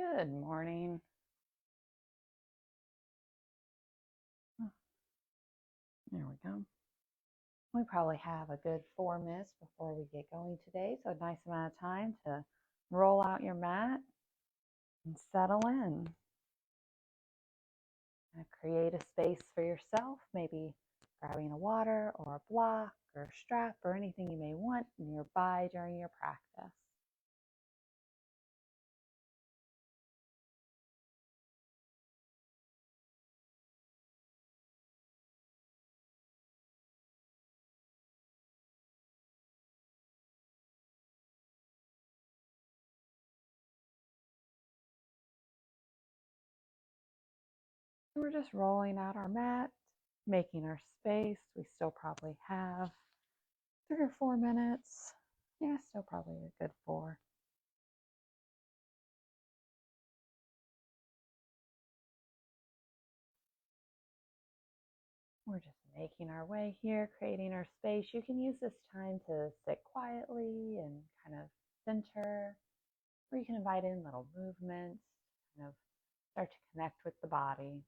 Good morning. Oh, there we go. We probably have a good 4 minutes before we get going today, so a nice amount of time to roll out your mat and settle in. Create a space for yourself, maybe grabbing a water or a block or a strap or anything you may want nearby during your practice. We're just rolling out our mat, making our space. We still probably have 3 or 4 minutes. Yeah, still probably a good 4. We're just making our way here, creating our space. You can use this time to sit quietly and kind of center, or you can invite in little movements, kind of start to connect with the body.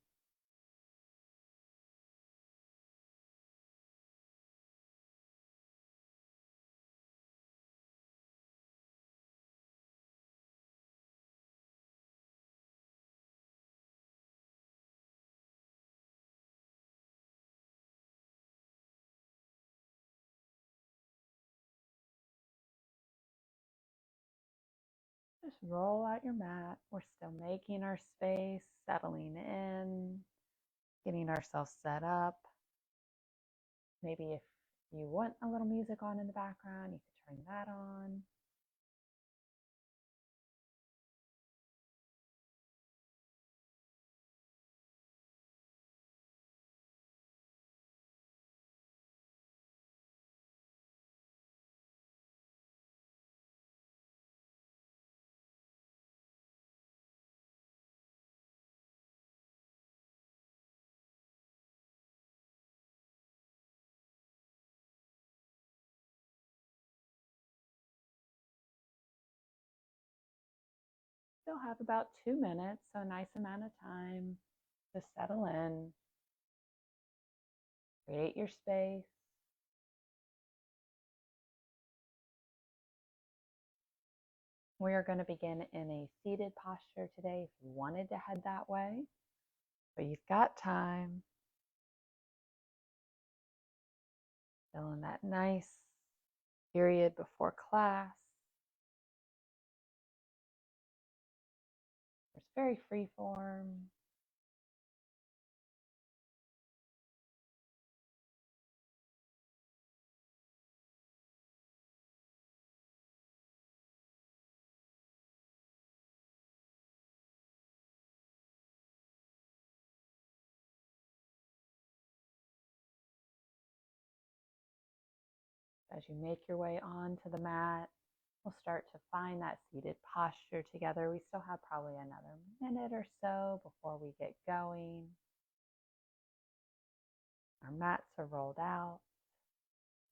Just roll out your mat. We're still making our space, settling in, getting ourselves set up. Maybe if you want a little music on in the background, you could turn that on. Still have about 2 minutes, so a nice amount of time to settle in, create your space. We are going to begin in a seated posture today if you wanted to head that way, but you've got time. Still in that nice period before class. It's very free form. As you make your way onto the mat, we'll start to find that seated posture together. We still have probably another minute or so before we get going. Our mats are rolled out.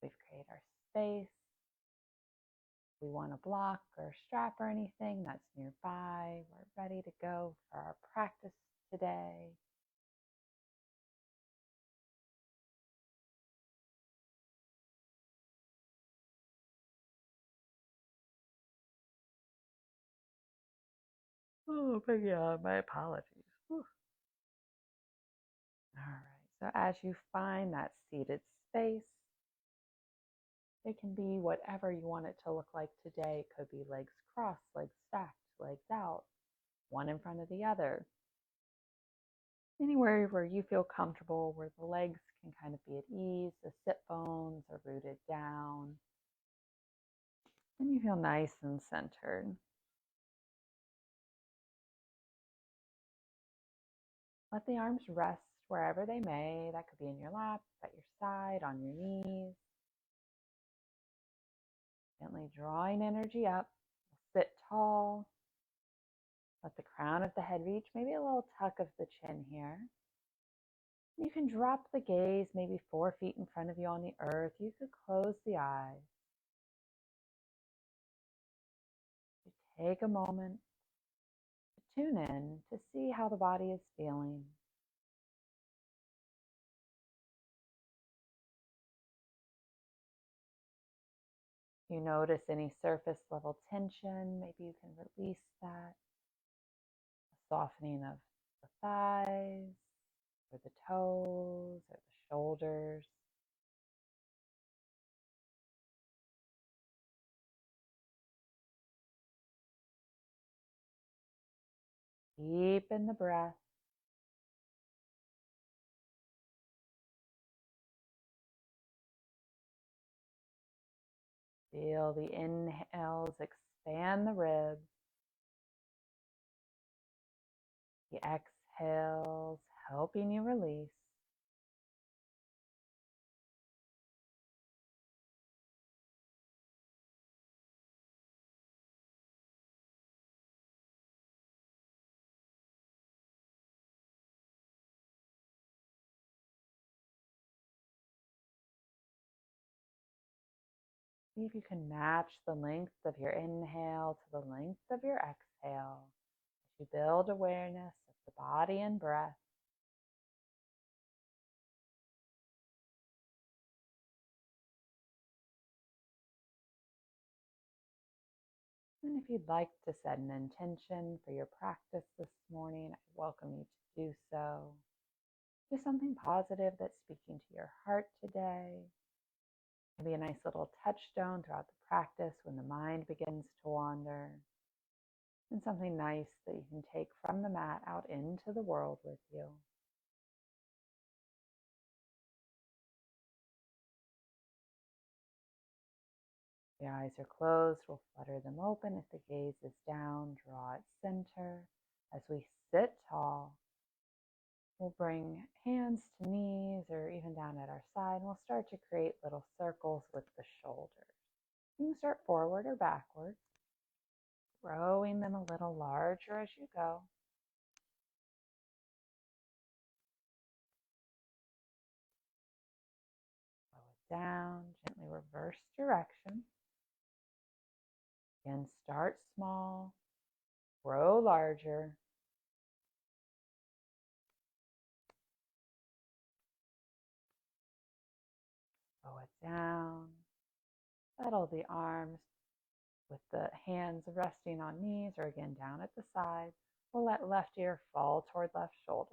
We've created our space. If we want a block or a strap or anything that's nearby, we're ready to go for our practice today. Oh, but yeah, my apologies. Whew. All right, so as you find that seated space, it can be whatever you want it to look like today. It could be legs crossed, legs stacked, legs out, one in front of the other. Anywhere where you feel comfortable, where the legs can kind of be at ease, the sit bones are rooted down, and you feel nice and centered. Let the arms rest wherever they may. That could be in your lap, at your side, on your knees. Gently drawing energy up. Sit tall. Let the crown of the head reach, maybe a little tuck of the chin here. You can drop the gaze maybe 4 feet in front of you on the earth. You could close the eyes. You take a moment tune in to see how the body is feeling. You notice any surface level tension, maybe you can release that. A softening of the thighs, or the toes, or the shoulders. Deepen the breath. Feel the inhales expand the ribs. The exhales helping you release. See if you can match the length of your inhale to the length of your exhale as you build awareness of the body and breath. And if you'd like to set an intention for your practice this morning, I welcome you to do so. Do something positive that's speaking to your heart today. Maybe a nice little touchstone throughout the practice when the mind begins to wander. And something nice that you can take from the mat out into the world with you. The eyes are closed, we'll flutter them open. If the gaze is down, draw it center. As we sit tall, we'll bring hands to knees or even down at our side. And we'll start to create little circles with the shoulders. You can start forward or backward, growing them a little larger as you go. Slow it down, gently reverse direction. Again, start small, grow larger. Slow it down. Settle the arms with the hands resting on knees or again down at the side. We'll let left ear fall toward left shoulder.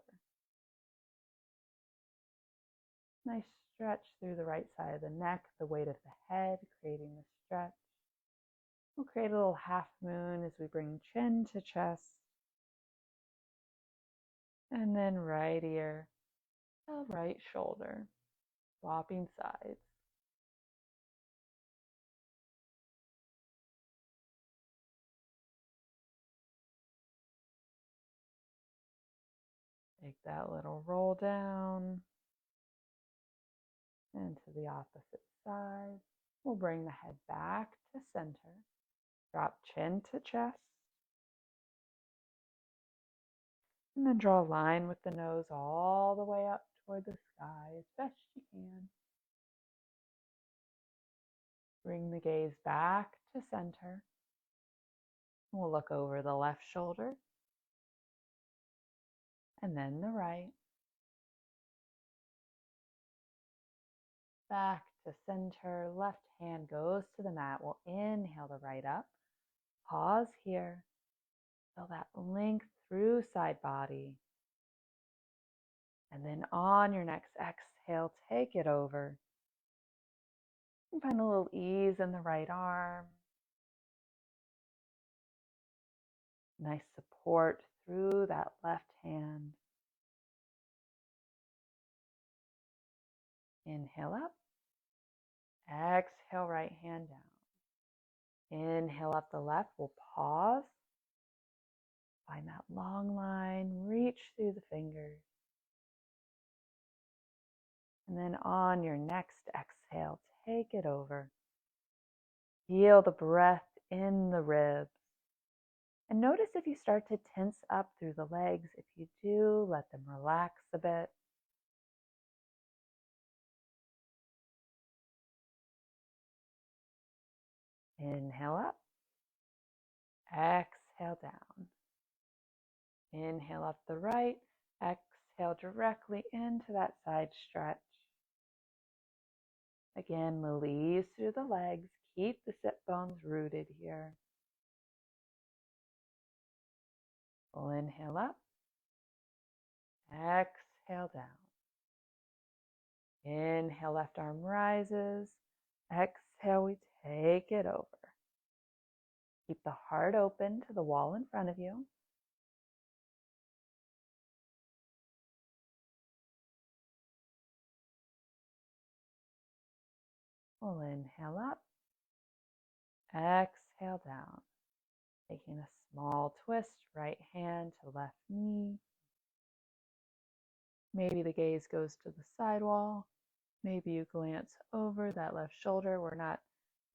Nice stretch through the right side of the neck, the weight of the head, creating the stretch. We'll create a little half moon as we bring chin to chest. And then right ear to right shoulder, swapping sides. Take that little roll down and to the opposite side. We'll bring the head back to center. Drop chin to chest. And then draw a line with the nose all the way up toward the sky as best you can. Bring the gaze back to center. We'll look over the left shoulder and then the right. Back to center. Left hand goes to the mat. We'll inhale the right up. Pause here. Feel that length through side body. And then on your next exhale, take it over. And find a little ease in the right arm. Nice support through that left hand. Inhale up. Exhale, right hand down. Inhale up the left. We'll pause. Find that long line. Reach through the fingers. And then on your next exhale, take it over. Feel the breath in the ribs. And notice if you start to tense up through the legs. If you do, let them relax a bit. Inhale up. Exhale down. Inhale up the right. Exhale directly into that side stretch. Again, release through the legs. Keep the sit bones rooted here. We'll inhale up. Exhale down. Inhale, left arm rises. Exhale, we take it over. Keep the heart open to the wall in front of you. We'll inhale up. Exhale down. Taking a small twist, right hand to left knee. Maybe the gaze goes to the side wall. Maybe you glance over that left shoulder. We're not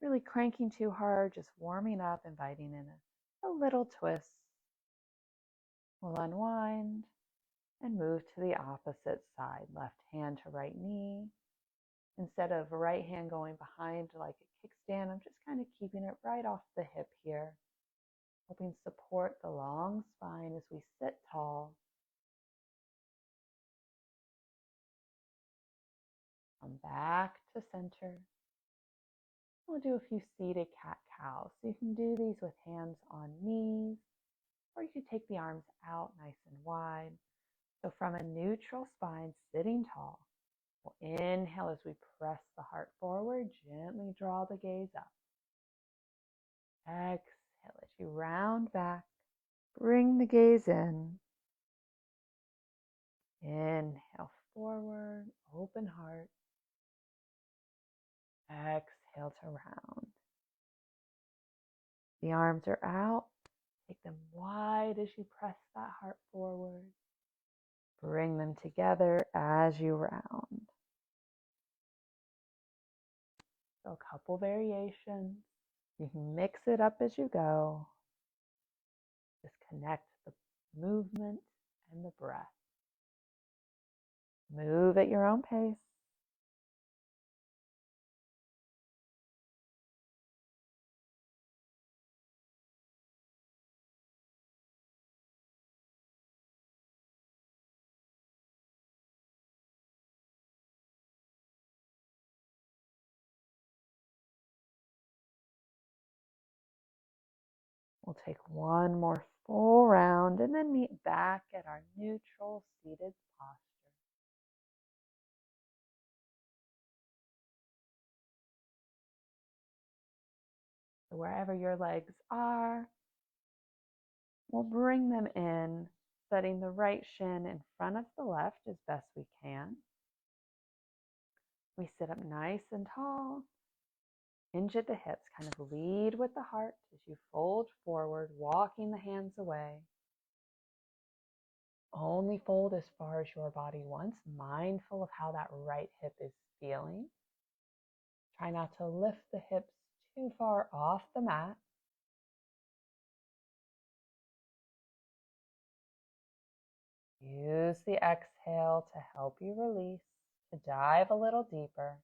really cranking too hard, just warming up, inviting in a little twist. We'll unwind and move to the opposite side, left hand to right knee. Instead of right hand going behind like a kickstand, I'm just kind of keeping it right off the hip here, helping support the long spine as we sit tall. Come back to center. We'll do a few seated cat-cows. So you can do these with hands on knees, or you could take the arms out nice and wide. So from a neutral spine, sitting tall, we'll inhale as we press the heart forward, gently draw the gaze up. Exhale as you round back, bring the gaze in. Inhale forward, open heart. Exhale to round. The arms are out. Take them wide as you press that heart forward. Bring them together as you round. So a couple variations. You can mix it up as you go. Just connect the movement and the breath. Move at your own pace. We'll take one more full round and then meet back at our neutral seated posture. So wherever your legs are, we'll bring them in, setting the right shin in front of the left as best we can. We sit up nice and tall. Hinge at the hips, kind of lead with the heart as you fold forward, walking the hands away. Only fold as far as your body wants, mindful of how that right hip is feeling. Try not to lift the hips too far off the mat. Use the exhale to help you release, to dive a little deeper.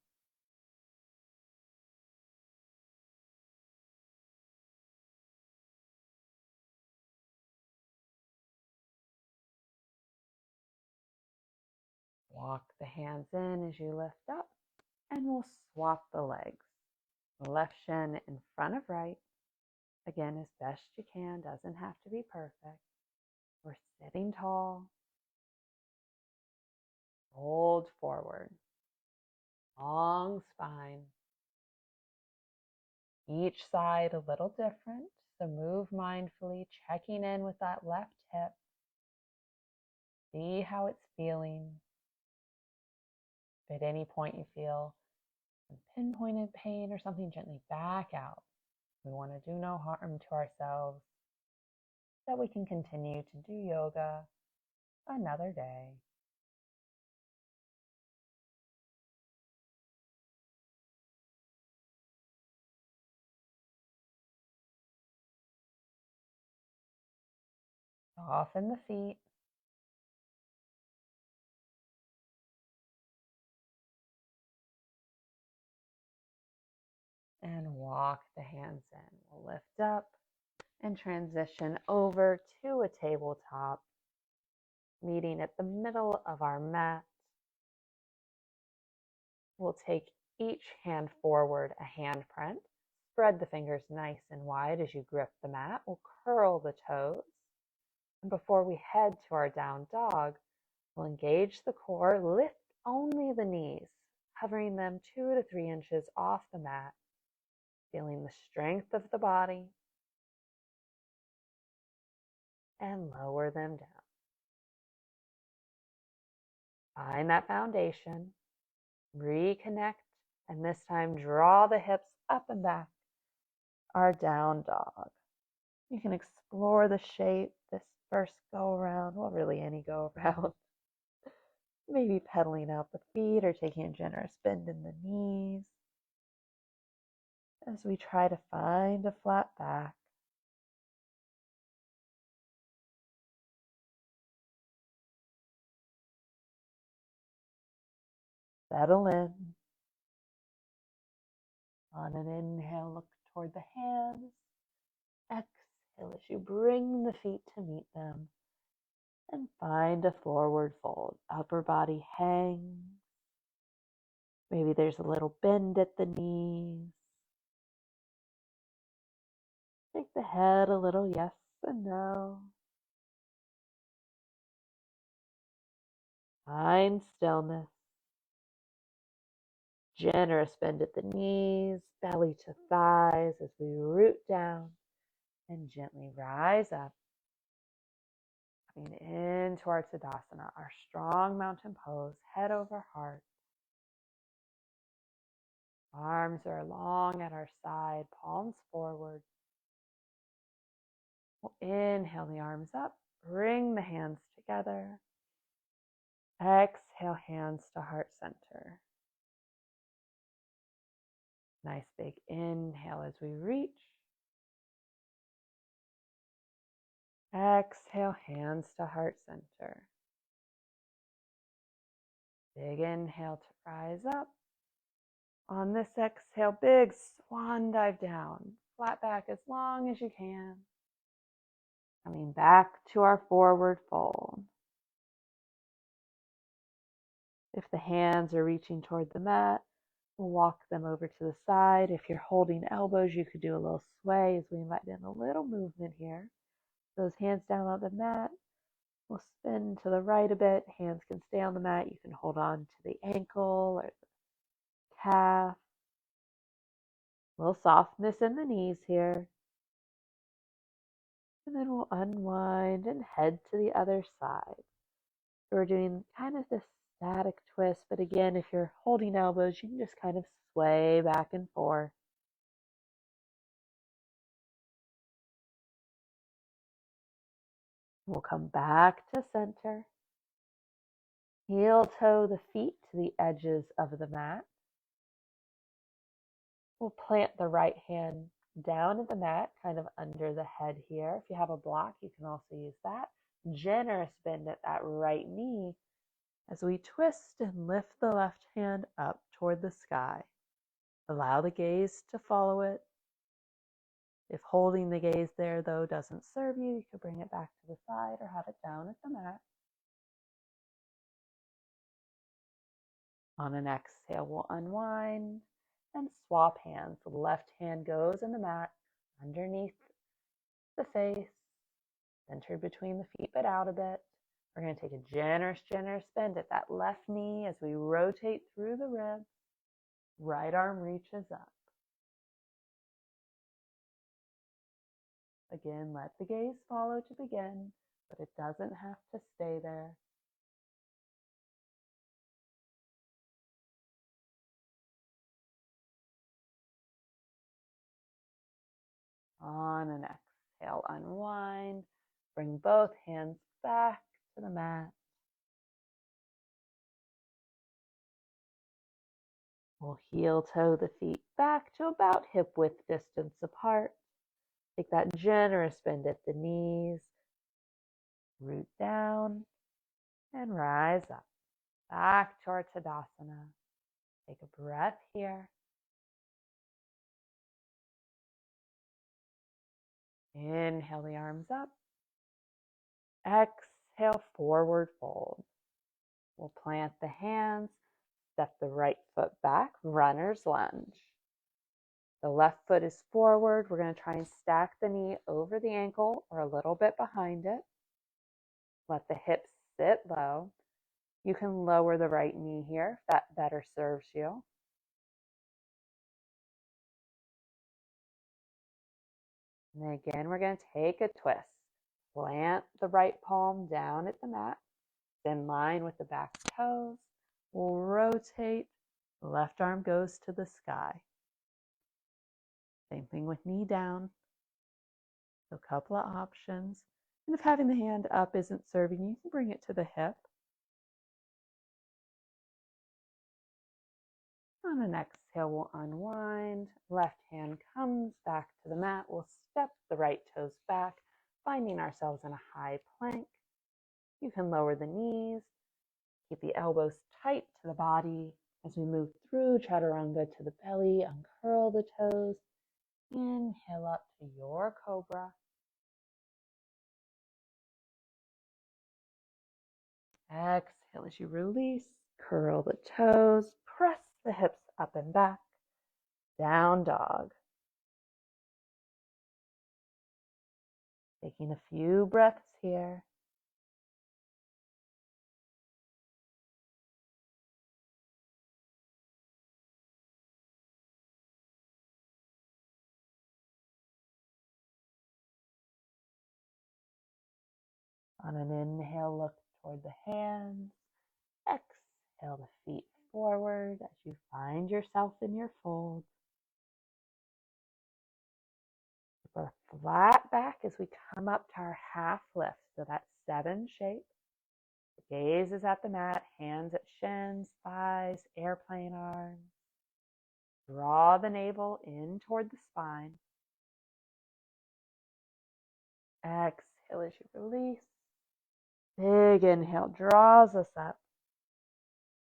Walk the hands in as you lift up, and we'll swap the legs. Left shin in front of right. Again, as best you can, doesn't have to be perfect. We're sitting tall. Fold forward. Long spine. Each side a little different, so move mindfully, checking in with that left hip. See how it's feeling. If at any point you feel some pinpointed pain or something, gently back out. We want to do no harm to ourselves, so that we can continue to do yoga another day. Soften the feet. And walk the hands in. We'll lift up and transition over to a tabletop. meeting at the middle of our mat. We'll take each hand forward, a handprint. Spread the fingers nice and wide as you grip the mat. We'll curl the toes. And before we head to our down dog, we'll engage the core, lift only the knees, hovering them 2 to 3 inches off the mat, feeling the strength of the body, and lower them down. Find that foundation, reconnect, and this time draw the hips up and back, our down dog. You can explore the shape this first go around, well, really any go around. Maybe pedaling out the feet or taking a generous bend in the knees as we try to find a flat back. Settle in. On an inhale, look toward the hands. Exhale as you bring the feet to meet them. And find a forward fold. Upper body hangs. Maybe there's a little bend at the knees. Shake the head a little yes and no. Find stillness. Generous bend at the knees, belly to thighs as we root down and gently rise up. Coming into our Tadasana, our strong mountain pose, head over heart. Arms are long at our side, palms forward. We'll inhale the arms up, bring the hands together. Exhale, hands to heart center. Nice big inhale as we reach. Exhale, hands to heart center. Big inhale to rise up. On this exhale, big swan dive down. Flat back as long as you can. Coming back to our forward fold. If the hands are reaching toward the mat, we'll walk them over to the side. If you're holding elbows, you could do a little sway as we invite in a little movement here. Those hands down on the mat. We'll spin to the right a bit. Hands can stay on the mat. You can hold on to the ankle or the calf. A little softness in the knees here. And then we'll unwind and head to the other side. So we're doing kind of this static twist, but again, if you're holding elbows, you can just kind of sway back and forth. We'll come back to center. Heel toe the feet to the edges of the mat. We'll plant the right hand down at the mat, kind of under the head here. If you have a block, you can also use that. Generous bend at that right knee as we twist and lift the left hand up toward the sky. Allow the gaze to follow it. If holding the gaze there, though, doesn't serve you, you could bring it back to the side or have it down at the mat. On an exhale, we'll unwind and swap hands. The left hand goes in the mat underneath the face, centered between the feet, but out a bit. We're going to take a generous bend at that left knee as we rotate through the ribs. Right arm reaches up. Again, let the gaze follow to begin, but it doesn't have to stay there. On an exhale, unwind. Bring both hands back to the mat. We'll heel toe the feet back to about hip width distance apart. Take that generous bend at the knees. Root down and rise up. Back to our Tadasana. Take a breath here. Inhale the arms up. exhale, forward fold. We'll plant the hands, step the right foot back, runner's lunge. The left foot is forward. We're going to try and stack the knee over the ankle or a little bit behind it. Let the hips sit low. You can lower the right knee here if that better serves you. And then again, we're going to take a twist. Plant the right palm down at the mat. It's in line with the back toes. We'll rotate. Left arm goes to the sky. Same thing with knee down. So a couple of options. And if having the hand up isn't serving you, you can bring it to the hip. On an exhale, we'll unwind. Left hand comes back to the mat. We'll step the right toes back, finding ourselves in a high plank. You can lower the knees. Keep the elbows tight to the body as we move through chaturanga to the belly. Uncurl the toes. Inhale up to your cobra. Exhale as you release. Curl the toes. Press the hips up and back. Down dog. Taking a few breaths here. On an inhale, look toward the hands. Exhale the feet forward as you find yourself in your fold. Keep a flat back as we come up to our half lift. So that's 7 shape. The gaze is at the mat, hands at shins, thighs, airplane arms. Draw the navel in toward the spine. Exhale as you release. Big inhale draws us up.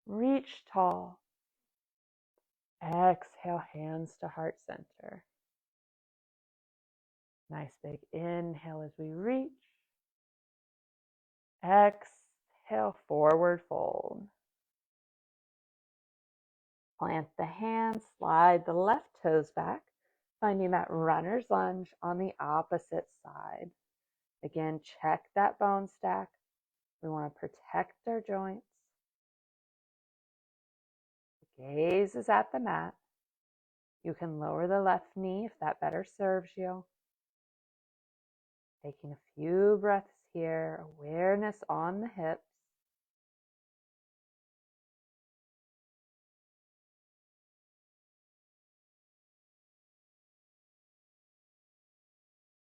Reach tall. Exhale, hands to heart center. Nice big inhale as we reach. Exhale, forward fold. Plant the hands, slide the left toes back, finding that runner's lunge on the opposite side. Again, check that bone stack. We want to protect our joints. The gaze is at the mat. You can lower the left knee if that better serves you. Taking a few breaths here, awareness on the hips.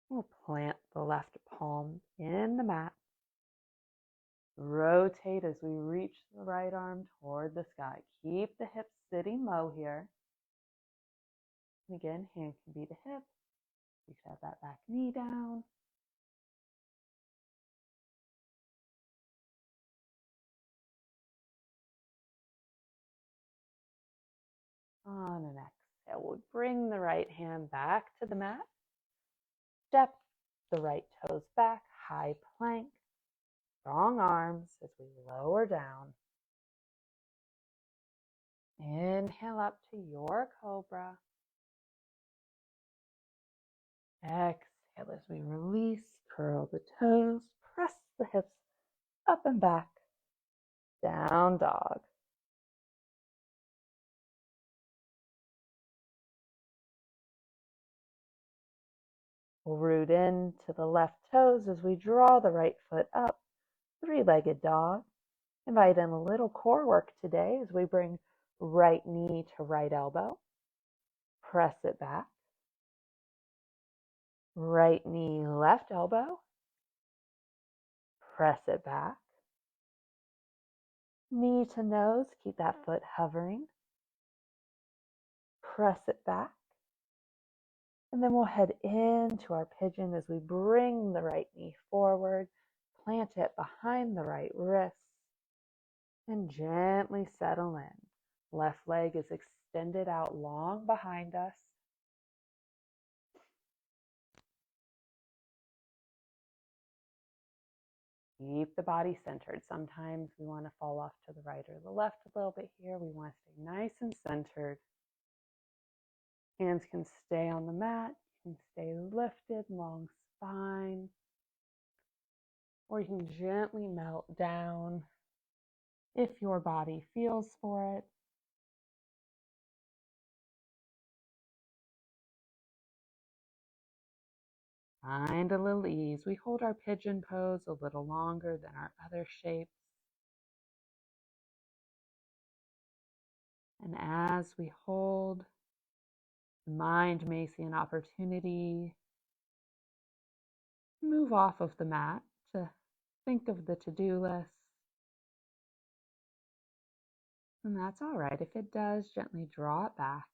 We'll plant the left palm in the mat. Rotate as we reach the right arm toward the sky. Keep the hips sitting low here. And again, hand can be the hip. You can have that back knee down. On an exhale, we'll bring the right hand back to the mat. Step the right toes back, high plank. Strong arms as we lower down. Inhale up to your cobra. Exhale as we release, curl the toes, press the hips up and back. Down dog. We'll root in to the left toes as we draw the right foot up. 3-legged dog. Invite in a little core work today as we bring right knee to right elbow. Press it back. Right knee, left elbow. Press it back. Knee to nose, keep that foot hovering. Press it back. And then we'll head into our pigeon as we bring the right knee forward, plant it behind the right wrist, and gently settle in. Left leg is extended out long behind us. Keep the body centered. Sometimes we want to fall off to the right or the left a little bit here. We want to stay nice and centered. Hands can stay on the mat. You can stay lifted, long spine. Or you can gently melt down if your body feels for it. Find a little ease. We hold our pigeon pose a little longer than our other shapes. And as we hold, the mind may see an opportunity to move off of the mat, to think of the to-do list. And that's all right. If it does, gently draw it back.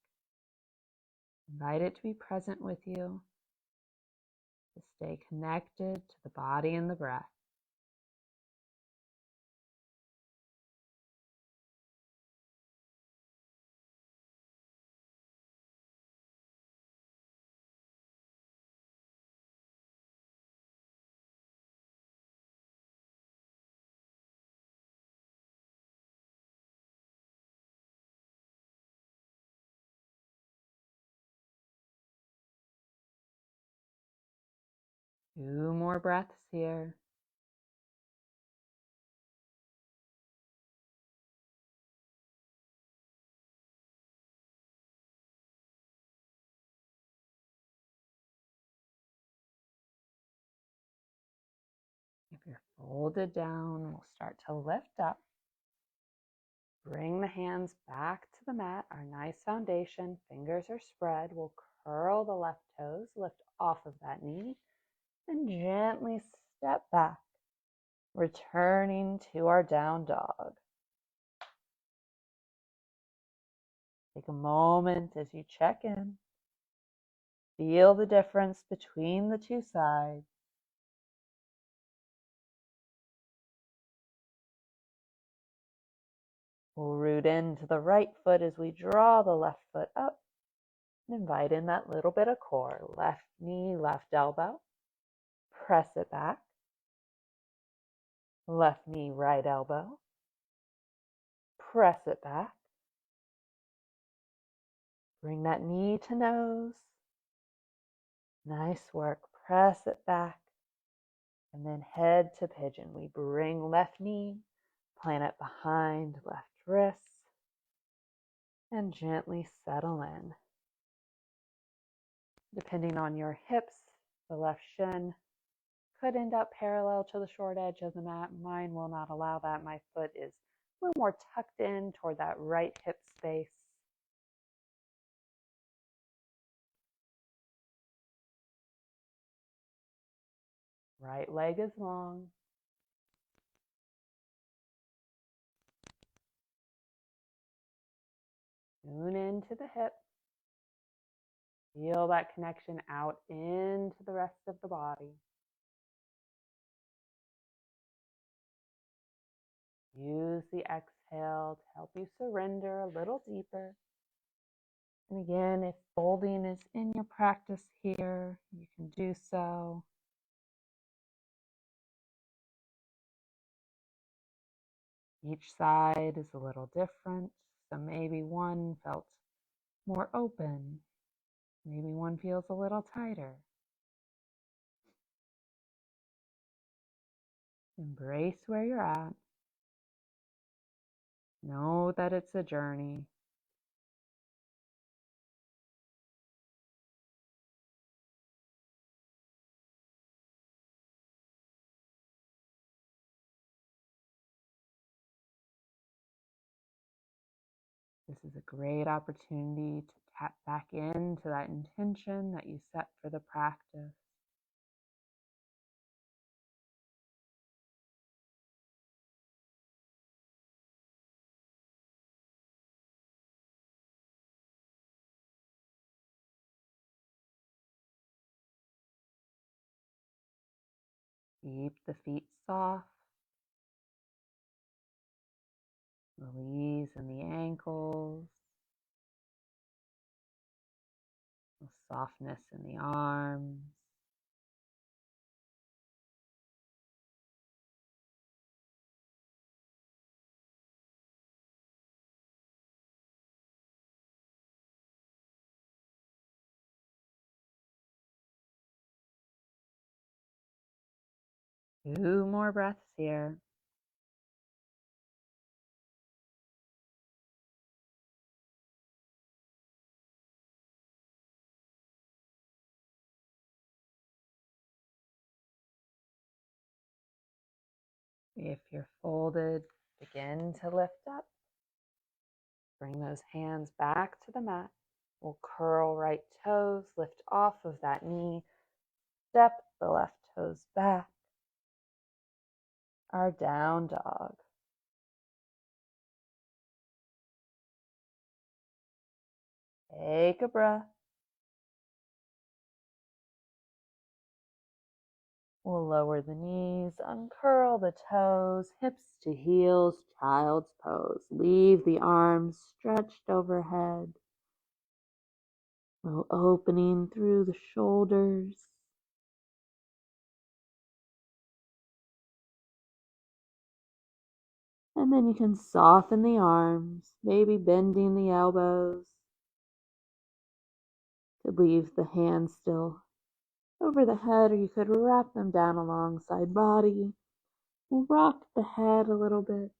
Invite it to be present with you, to stay connected to the body and the breath. Two more breaths here. If you're folded down, we'll start to lift up. Bring the hands back to the mat, our nice foundation. Fingers are spread. We'll curl the left toes, lift off of that knee, and gently step back, returning to our down dog. Take a moment as you check in. Feel the difference between the two sides. We'll root into the right foot as we draw the left foot up. And invite in that little bit of core. Left knee, left elbow. Press it back. Left knee, right elbow. Press it back. Bring that knee to nose. Nice work. Press it back. And then head to pigeon. We bring left knee, plant it behind left wrist, and gently settle in. Depending on your hips, the left shin could end up parallel to the short edge of the mat. Mine will not allow that. My foot is a little more tucked in toward that right hip space. Right leg is long. Tune into the hip. Feel that connection out into the rest of the body. Use the exhale to help you surrender a little deeper. And again, if folding is in your practice here, you can do so. Each side is a little different, so maybe one felt more open. Maybe one feels a little tighter. Embrace where you're at. Know that it's a journey. This is a great opportunity to tap back into that intention that you set for the practice. Keep the feet soft. Release in the ankles. The softness in the arms. 2 more breaths here. If you're folded, begin to lift up. Bring those hands back to the mat. We'll curl right toes, lift off of that knee, step the left toes back. Our down dog. Take a breath. We'll lower the knees, uncurl the toes, hips to heels, child's pose. Leave the arms stretched overhead. Little opening through the shoulders. And then you can soften the arms, maybe bending the elbows. Could leave the hands still over the head, or you could wrap them down alongside body. Rock the head a little bit.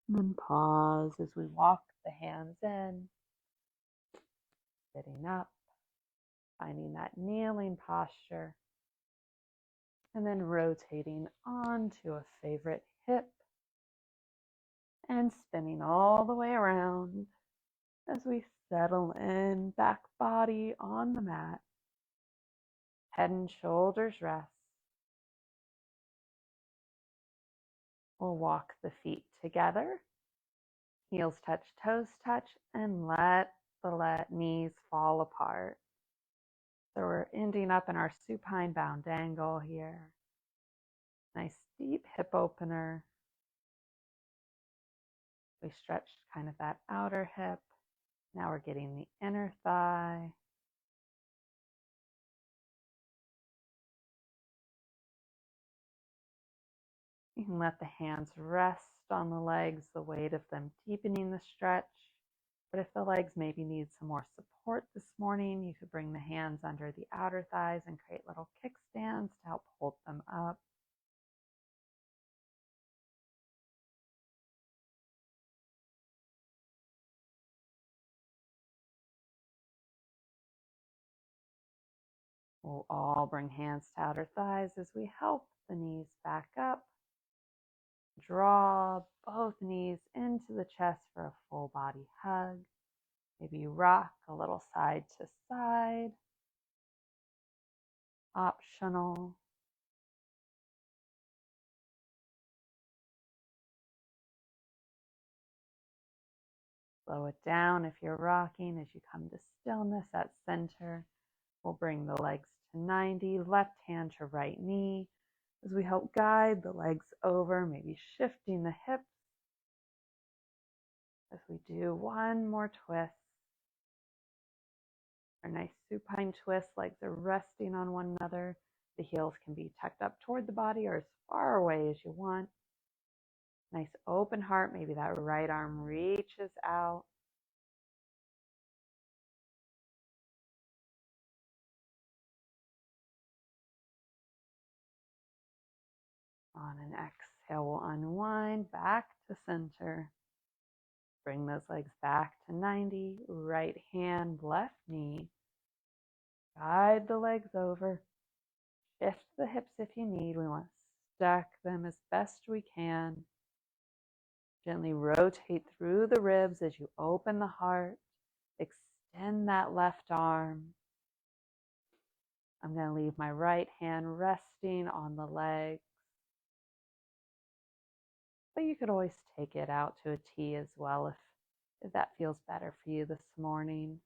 And then pause as we walk the hands in, sitting up, finding that kneeling posture, and then rotating onto a favorite hip and spinning all the way around as we settle in, back body on the mat, head and shoulders rest. We'll walk the feet together, heels touch, toes touch, and let the knees fall apart. So we're ending up in our supine bound angle here. Nice deep hip opener. We stretched kind of that outer hip. Now we're getting the inner thigh. You can let the hands rest on the legs, the weight of them deepening the stretch. But if the legs maybe need some more support this morning, you could bring the hands under the outer thighs and create little kickstands to help hold them up. We'll all bring hands to outer thighs as we help the knees back up. Draw both knees into the chest for a full body hug. Maybe you rock a little side to side. Optional. Slow it down if you're rocking as you come to stillness at center. We'll bring the legs to 90, left hand to right knee as we help guide the legs over, maybe shifting the hips as we do one more twist. Our nice supine twist, legs are resting on one another. The heels can be tucked up toward the body or as far away as you want. Nice open heart, maybe that right arm reaches out. On an exhale, we'll unwind back to center. Bring those legs back to 90, right hand, left knee. Guide the legs over. Shift the hips if you need. We want to stack them as best we can. Gently rotate through the ribs as you open the heart. Extend that left arm. I'm going to leave my right hand resting on the leg. But you could always take it out to a T as well if that feels better for you this morning.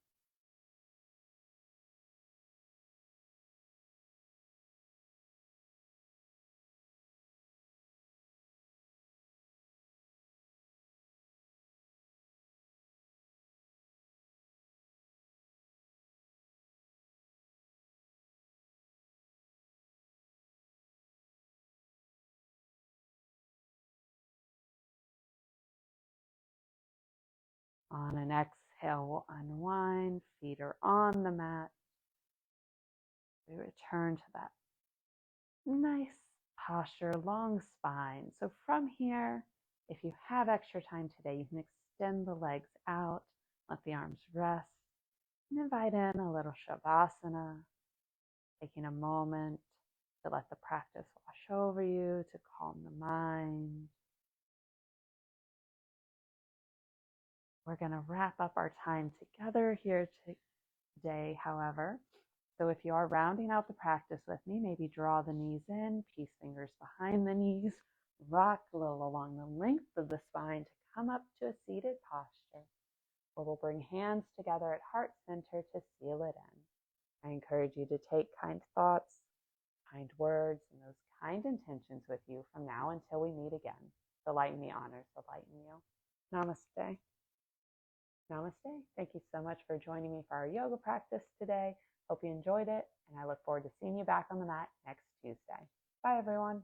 On an exhale, exhale, we'll unwind. Feet are on the mat. We return to that nice posture, long spine. So from here, if you have extra time today, you can extend the legs out, let the arms rest, and invite in a little Shavasana, taking a moment to let the practice wash over you, to calm the mind. We're going to wrap up our time together here today, however. So if you are rounding out the practice with me, maybe draw the knees in, peace fingers behind the knees, rock a little along the length of the spine to come up to a seated posture, where we'll bring hands together at heart center to seal it in. I encourage you to take kind thoughts, kind words, and those kind intentions with you from now until we meet again. The light in me honors the light in you. Namaste. Namaste. Thank you so much for joining me for our yoga practice today. Hope you enjoyed it, and I look forward to seeing you back on the mat next Tuesday. Bye, everyone.